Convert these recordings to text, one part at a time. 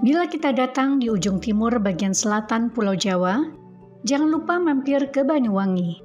Bila kita datang di ujung timur bagian selatan Pulau Jawa, jangan lupa mampir ke Banyuwangi.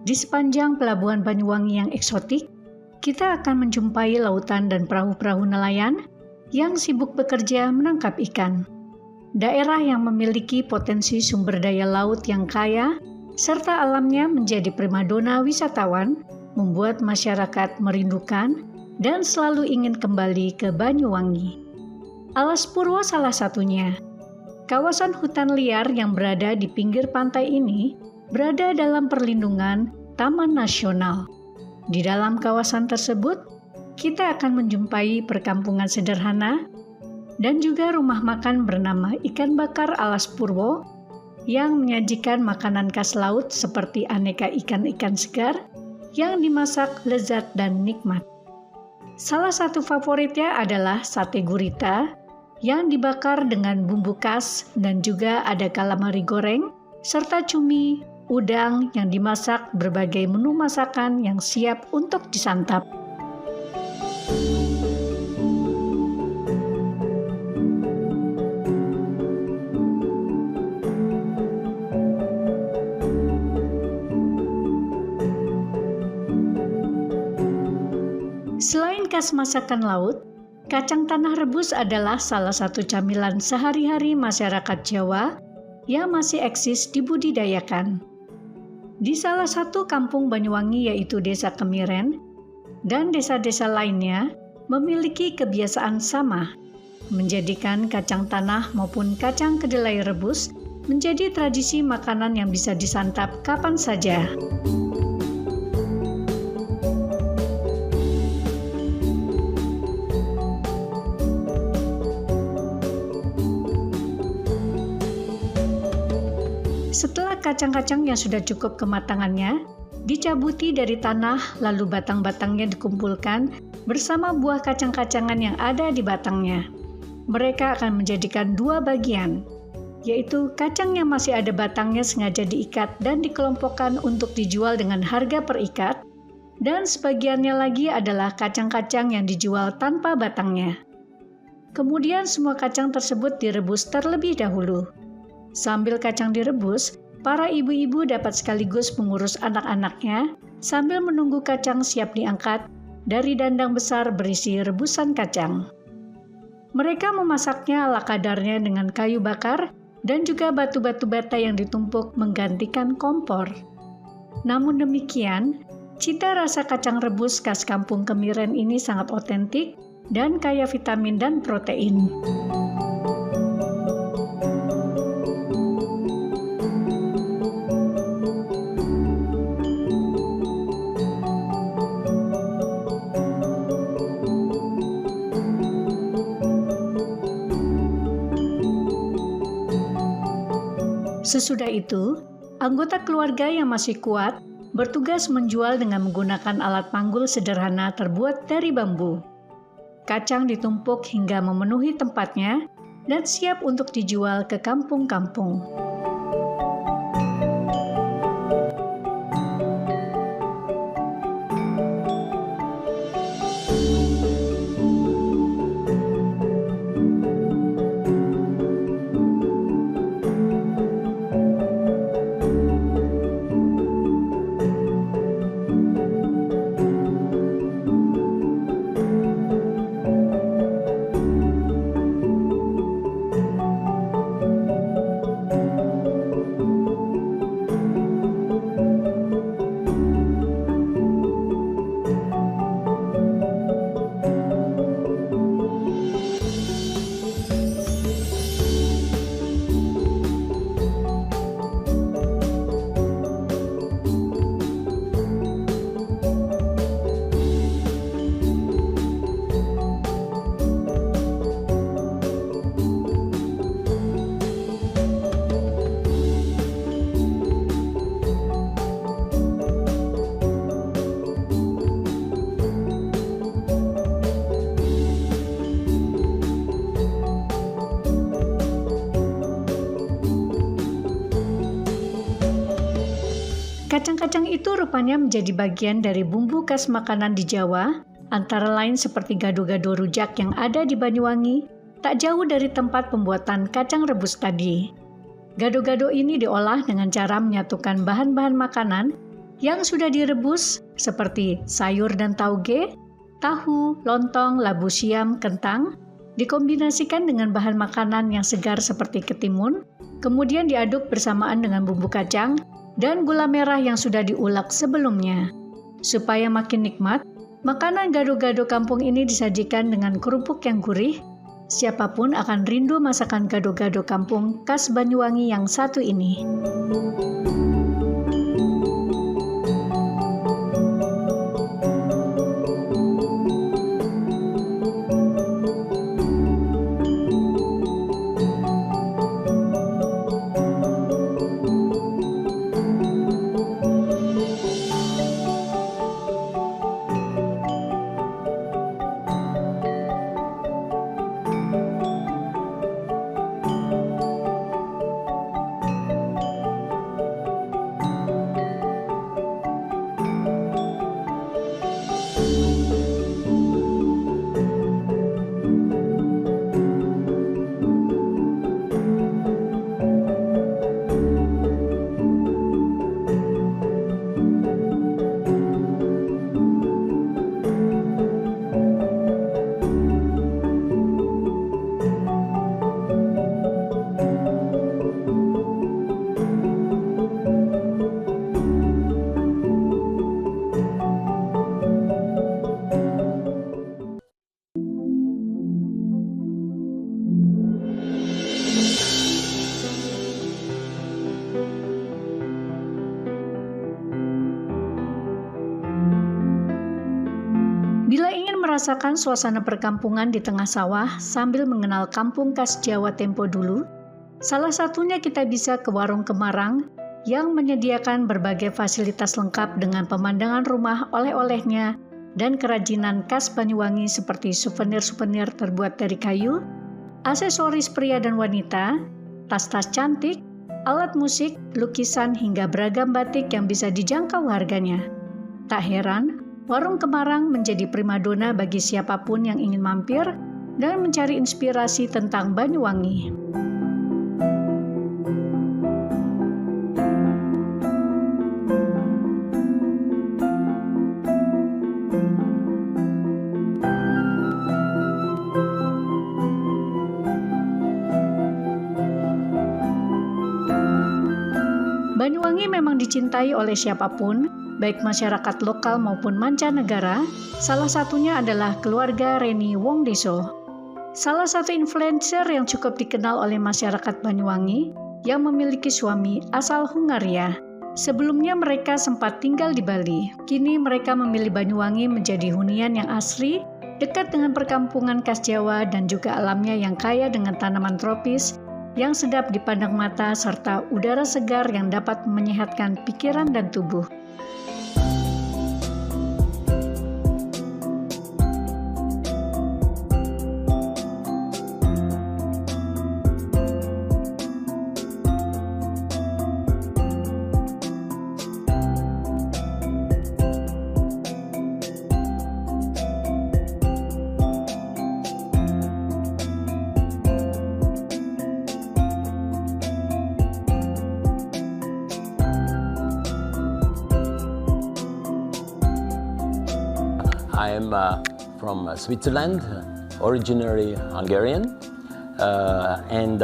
Di sepanjang pelabuhan Banyuwangi yang eksotik, kita akan menjumpai lautan dan perahu-perahu nelayan yang sibuk bekerja menangkap ikan. Daerah yang memiliki potensi sumber daya laut yang kaya, serta alamnya menjadi primadona wisatawan, membuat masyarakat merindukan dan selalu ingin kembali ke Banyuwangi. Alas Purwo salah satunya. Kawasan hutan liar yang berada di pinggir pantai ini berada dalam perlindungan Taman Nasional. Di dalam kawasan tersebut, kita akan menjumpai perkampungan sederhana dan juga rumah makan bernama Ikan Bakar Alas Purwo yang menyajikan makanan khas laut seperti aneka ikan-ikan segar yang dimasak lezat dan nikmat. Salah satu favoritnya adalah sate gurita yang dibakar dengan bumbu khas dan juga ada calamari goreng serta cumi, udang yang dimasak berbagai menu masakan yang siap untuk disantap. Selain khas masakan laut, kacang tanah rebus adalah salah satu camilan sehari-hari masyarakat Jawa yang masih eksis dibudidayakan. Di salah satu kampung Banyuwangi yaitu Desa Kemiren dan desa-desa lainnya memiliki kebiasaan sama, menjadikan kacang tanah maupun kacang kedelai rebus menjadi tradisi makanan yang bisa disantap kapan saja. Setelah kacang-kacang yang sudah cukup kematangannya, dicabuti dari tanah lalu batang-batangnya dikumpulkan bersama buah kacang-kacangan yang ada di batangnya. Mereka akan menjadikan dua bagian, yaitu kacang yang masih ada batangnya sengaja diikat dan dikelompokkan untuk dijual dengan harga per ikat, dan sebagiannya lagi adalah kacang-kacang yang dijual tanpa batangnya. Kemudian semua kacang tersebut direbus terlebih dahulu. Sambil kacang direbus, para ibu-ibu dapat sekaligus mengurus anak-anaknya sambil menunggu kacang siap diangkat dari dandang besar berisi rebusan kacang. Mereka memasaknya ala kadarnya dengan kayu bakar dan juga batu-batu bata yang ditumpuk menggantikan kompor. Namun demikian, cita rasa kacang rebus khas kampung Kemiren ini sangat otentik dan kaya vitamin dan protein. Sesudah itu, anggota keluarga yang masih kuat bertugas menjual dengan menggunakan alat panggul sederhana terbuat dari bambu. Kacang ditumpuk hingga memenuhi tempatnya dan siap untuk dijual ke kampung-kampung. Kacang-kacang itu rupanya menjadi bagian dari bumbu khas makanan di Jawa, antara lain seperti gado-gado rujak yang ada di Banyuwangi, tak jauh dari tempat pembuatan kacang rebus tadi. Gado-gado ini diolah dengan cara menyatukan bahan-bahan makanan yang sudah direbus seperti sayur dan tauge, tahu, lontong, labu siam, kentang, dikombinasikan dengan bahan makanan yang segar seperti ketimun, kemudian diaduk bersamaan dengan bumbu kacang dan gula merah yang sudah diulek sebelumnya. Supaya makin nikmat, makanan gado-gado kampung ini disajikan dengan kerupuk yang gurih. Siapapun akan rindu masakan gado-gado kampung khas Banyuwangi yang satu ini. Bila ingin merasakan suasana perkampungan di tengah sawah sambil mengenal kampung khas Jawa tempo dulu, salah satunya kita bisa ke Warung Kemarang yang menyediakan berbagai fasilitas lengkap dengan pemandangan rumah oleh-olehnya dan kerajinan khas Banyuwangi seperti souvenir-souvenir terbuat dari kayu, aksesoris pria dan wanita, tas-tas cantik, alat musik, lukisan hingga beragam batik yang bisa dijangkau harganya. Tak heran, Warung Kemarang menjadi primadona bagi siapapun yang ingin mampir dan mencari inspirasi tentang Banyuwangi. Banyuwangi memang dicintai oleh siapapun, baik masyarakat lokal maupun mancanegara. Salah satunya adalah keluarga Reni Wongdeso, salah satu influencer yang cukup dikenal oleh masyarakat Banyuwangi yang memiliki suami asal Hungaria. Sebelumnya mereka sempat tinggal di Bali. Kini mereka memilih Banyuwangi menjadi hunian yang asri, dekat dengan perkampungan khas Jawa dan juga alamnya yang kaya dengan tanaman tropis yang sedap dipandang mata serta udara segar yang dapat menyehatkan pikiran dan tubuh. I am from Switzerland, originally Hungarian, and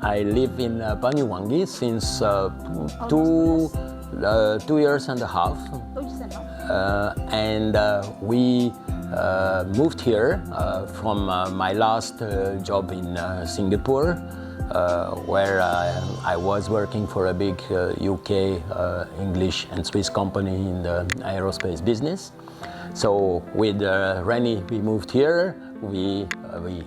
I live in Banyuwangi since 2 years and a half. And we moved here from my last job in Singapore, where I was working for a big UK, English and Swiss company in the aerospace business. So with Reni, we moved here, we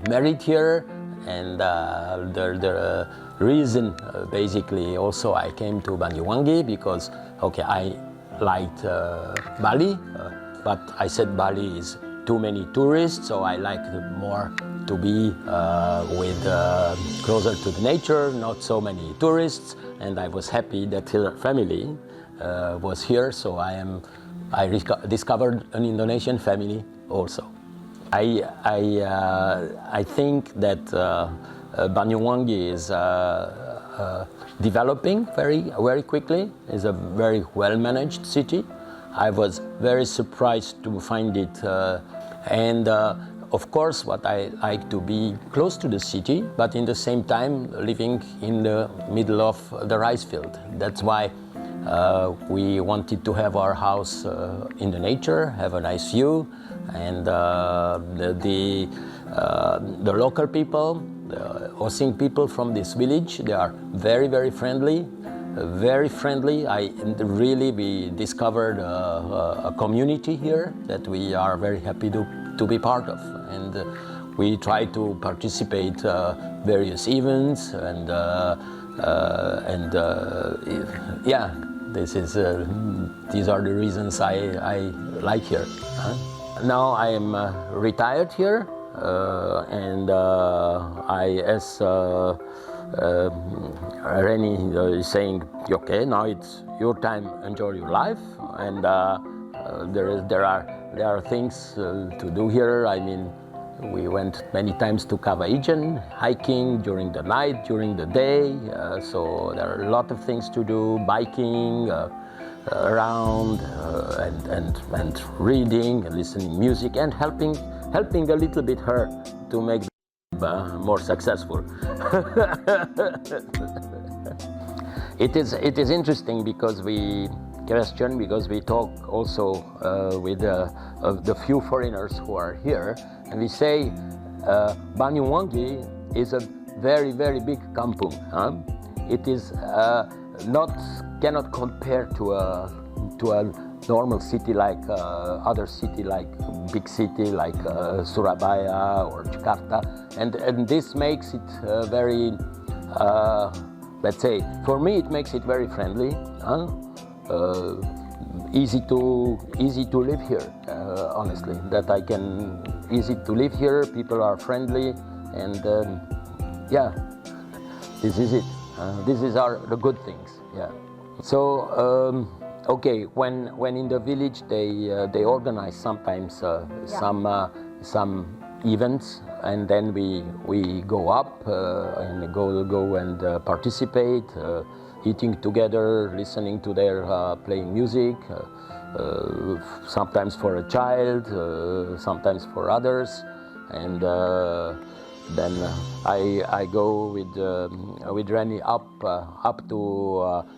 married here, and the reason basically also I came to Banyuwangi because, okay, I liked Bali, but I said Bali is too many tourists, so I like more to be with closer to the nature, not so many tourists, and I was happy that her family was here, so I discovered an Indonesian family also. I think that Banyuwangi is developing very quickly. It's a very well-managed city. I was very surprised to find it, of course, what I like to be close to the city, but in the same time living in the middle of the rice field. That's why we wanted to have our house in the nature, have a nice view, and the local people, the Osing people from this village, they are very friendly. We discovered a community here that we are very happy to be part of, and we try to participate various events, and these are the reasons I like here. Now I am retired here, and as Reni is saying, okay, now it's your time, enjoy your life, and there are things to do here. I mean, we went many times to Kavaijan, hiking during the night, during the day, so there are a lot of things to do, biking around, and reading and listening music, and helping a little bit her to make more successful. It is interesting because we talk also with the few foreigners who are here, and we say Banyuwangi is a very big kampung. It is cannot compare to a normal city like other city, like big city like Surabaya or Jakarta, and this makes it very, let's say, for me it makes it very friendly, easy to live here. Honestly, that I can easy to live here. People are friendly, and this is it. These are the good things. Yeah. So. Okay, when in the village they organize sometimes some events, and then we go up and go and participate, eating together, listening to their playing music, sometimes for a child, sometimes for others, and then I go with Reni up to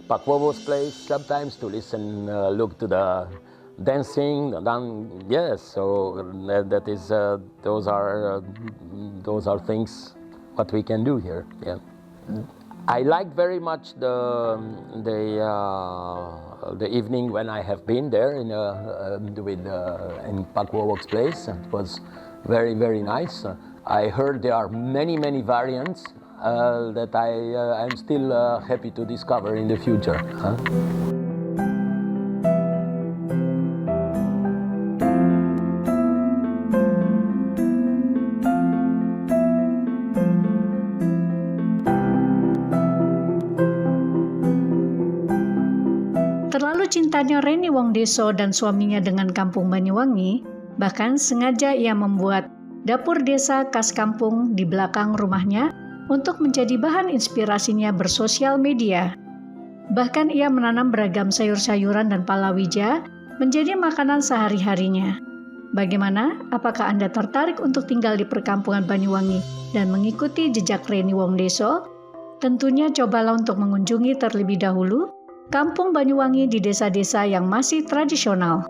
Pakwowo's place sometimes to listen, look to the dancing. Yes, so that is those are things what we can do here. Yeah, I like very much the evening when I have been there in Pakwowo's place. It was very nice. I heard there are many variants that I'm still happy to discover in the future. Terlalu cintanya Reni Wongdeso dan suaminya dengan kampung Banyuwangi, bahkan sengaja ia membuat dapur desa khas kampung di belakang rumahnya untuk menjadi bahan inspirasinya bersosial media. Bahkan ia menanam beragam sayur-sayuran dan palawija menjadi makanan sehari-harinya. Bagaimana? Apakah Anda tertarik untuk tinggal di perkampungan Banyuwangi dan mengikuti jejak Reni Wongdeso? Tentunya cobalah untuk mengunjungi terlebih dahulu kampung Banyuwangi di desa-desa yang masih tradisional.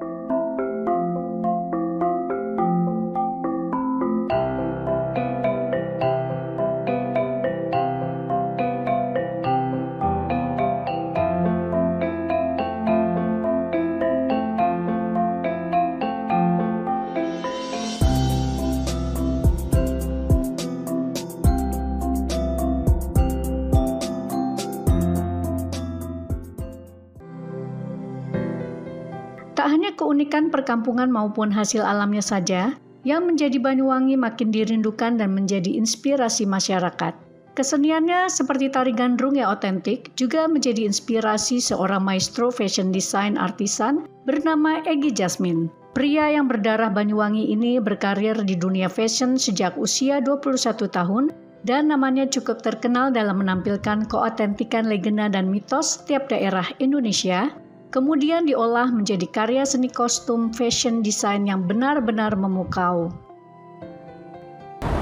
Tak hanya keunikan perkampungan maupun hasil alamnya saja yang menjadi Banyuwangi makin dirindukan dan menjadi inspirasi masyarakat. Keseniannya seperti tari gandrung yang otentik juga menjadi inspirasi seorang maestro fashion design artisan bernama Egy Jasmine. Pria yang berdarah Banyuwangi ini berkarir di dunia fashion sejak usia 21 tahun dan namanya cukup terkenal dalam menampilkan keotentikan legenda dan mitos setiap daerah Indonesia, kemudian diolah menjadi karya seni kostum fashion design yang benar-benar memukau.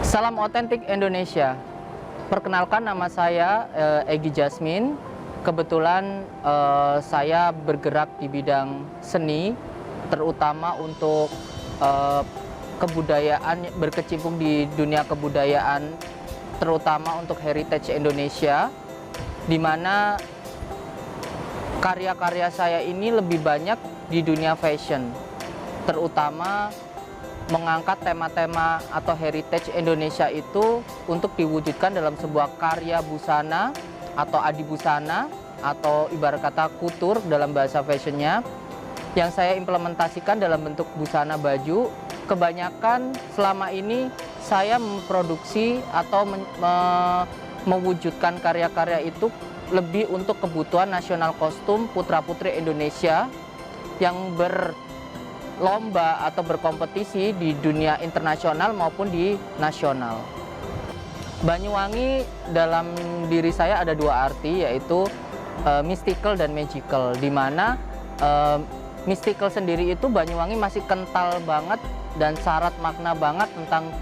Salam otentik Indonesia. Perkenalkan, nama saya Egy Jasmine. Kebetulan saya bergerak di bidang seni, terutama untuk kebudayaan, berkecimpung di dunia kebudayaan, terutama untuk heritage Indonesia, di mana karya-karya saya ini lebih banyak di dunia fashion, terutama mengangkat tema-tema atau heritage Indonesia itu untuk diwujudkan dalam sebuah karya busana atau adibusana atau ibarat kata kutur dalam bahasa fashionnya, yang saya implementasikan dalam bentuk busana baju. Kebanyakan selama ini saya memproduksi atau mewujudkan karya-karya itu lebih untuk kebutuhan nasional kostum putra-putri Indonesia yang berlomba atau berkompetisi di dunia internasional maupun di nasional. Banyuwangi dalam diri saya ada dua arti, yaitu mystical dan magical, di mana mystical sendiri itu Banyuwangi masih kental banget dan syarat makna banget tentang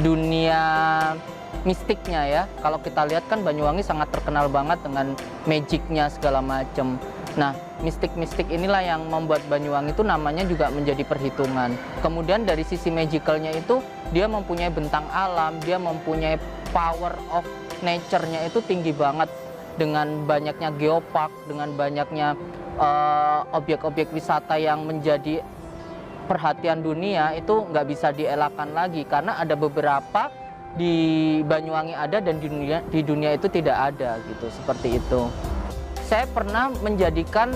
dunia mistiknya ya. Kalau kita lihat kan Banyuwangi sangat terkenal banget dengan magicnya segala macam. Nah, mistik-mistik inilah yang membuat Banyuwangi itu namanya juga menjadi perhitungan. Kemudian dari sisi magicalnya itu dia mempunyai bentang alam, dia mempunyai power of nature-nya itu tinggi banget, dengan banyaknya geopark, dengan banyaknya objek-objek wisata yang menjadi perhatian dunia. Itu nggak bisa dielakkan lagi karena ada beberapa di Banyuwangi ada dan di dunia itu tidak ada gitu, seperti itu. Saya pernah menjadikan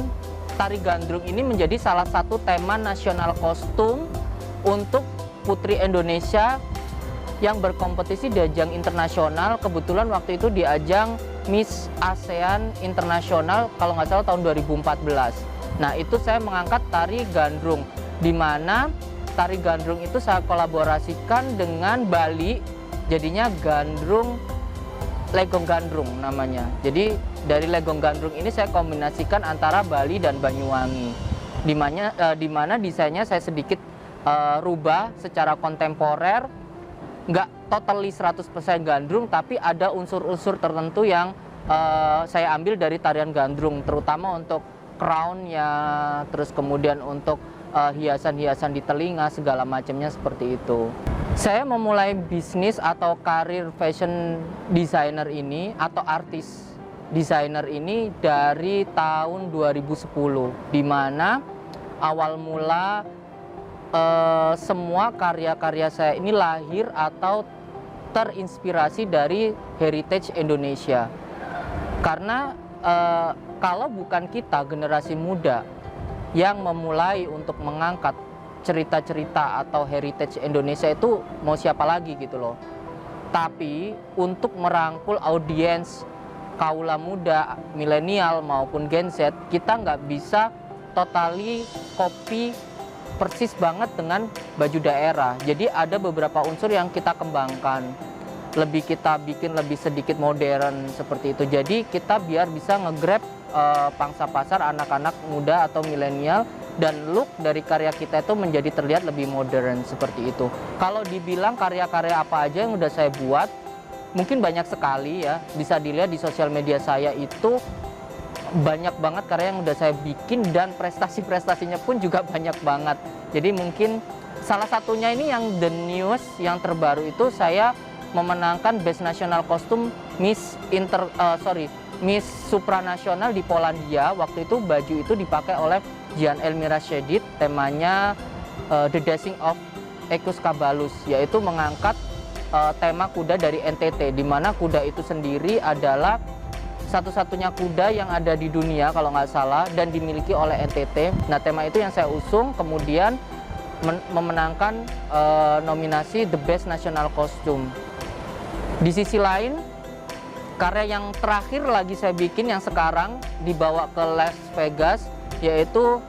tari gandrung ini menjadi salah satu tema nasional kostum untuk putri Indonesia yang berkompetisi di ajang internasional. Kebetulan waktu itu di ajang Miss ASEAN Internasional, kalau nggak salah tahun 2014. Nah, itu saya mengangkat tari gandrung, di mana tari gandrung itu saya kolaborasikan dengan Bali, jadinya gandrung legong gandrung namanya. Jadi dari legong gandrung ini saya kombinasikan antara Bali dan Banyuwangi, di mana desainnya saya sedikit rubah secara kontemporer, nggak totally 100% gandrung, tapi ada unsur-unsur tertentu yang saya ambil dari tarian gandrung, terutama untuk crown-nya, terus kemudian untuk hiasan-hiasan di telinga, segala macamnya seperti itu. Saya memulai bisnis atau karir fashion designer ini atau artis designer ini dari tahun 2010, di mana awal mula semua karya-karya saya ini lahir atau terinspirasi dari heritage Indonesia. Karena kalau bukan kita, generasi muda, yang memulai untuk mengangkat cerita-cerita atau heritage Indonesia, itu mau siapa lagi gitu loh. Tapi untuk merangkul audiens kaula muda, milenial maupun Gen Z, kita nggak bisa totally copy persis banget dengan baju daerah. Jadi ada beberapa unsur yang kita kembangkan, kita bikin lebih sedikit modern seperti itu. Jadi kita biar bisa nge-grab pangsa pasar anak-anak muda atau milenial, dan look dari karya kita itu menjadi terlihat lebih modern seperti itu. Kalau dibilang karya-karya apa aja yang udah saya buat, mungkin banyak sekali ya. Bisa dilihat di sosial media saya itu banyak banget karya yang udah saya bikin, dan prestasi-prestasinya pun juga banyak banget. Jadi mungkin salah satunya ini yang the news yang terbaru itu, saya memenangkan Best National Costume Miss Supranasional di Polandia. Waktu itu baju itu dipakai oleh Gian Elmira Shedid, temanya The Dashing of Equus Cabalus, yaitu mengangkat tema kuda dari NTT, di mana kuda itu sendiri adalah satu-satunya kuda yang ada di dunia kalau nggak salah dan dimiliki oleh NTT. Nah, tema itu yang saya usung, kemudian memenangkan nominasi The Best National Costume. Di sisi lain, karya yang terakhir lagi saya bikin yang sekarang dibawa ke Las Vegas, yaitu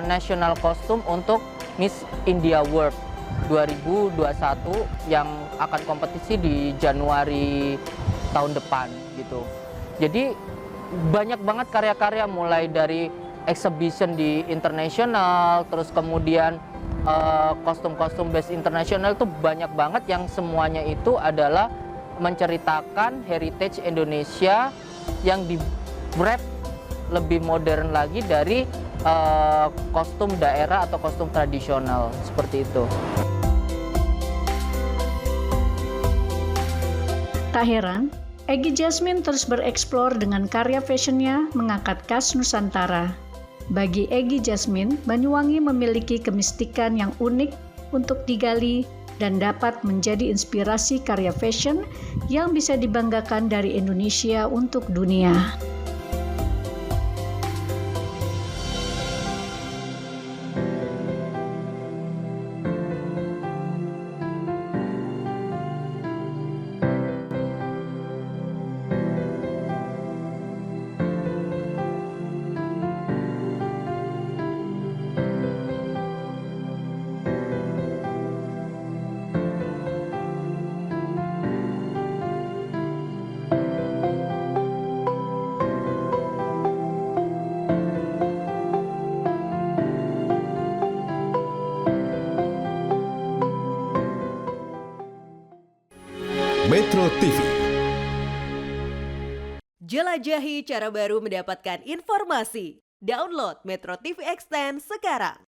national costume untuk Miss India World 2021 yang akan kompetisi di Januari tahun depan gitu. Jadi banyak banget karya-karya mulai dari exhibition di internasional, terus kemudian kostum-kostum base internasional itu banyak banget yang semuanya itu adalah menceritakan heritage Indonesia yang di wrap lebih modern lagi dari kostum daerah atau kostum tradisional seperti itu. Tak heran, Egy Jasmine terus bereksplor dengan karya fashionnya mengangkat khas Nusantara. Bagi Egy Jasmine, Banyuwangi memiliki kemistikan yang unik untuk digali dan dapat menjadi inspirasi karya fashion yang bisa dibanggakan dari Indonesia untuk dunia. Metro TV. Jelajahi cara baru mendapatkan informasi. Download Metro TV Extend sekarang.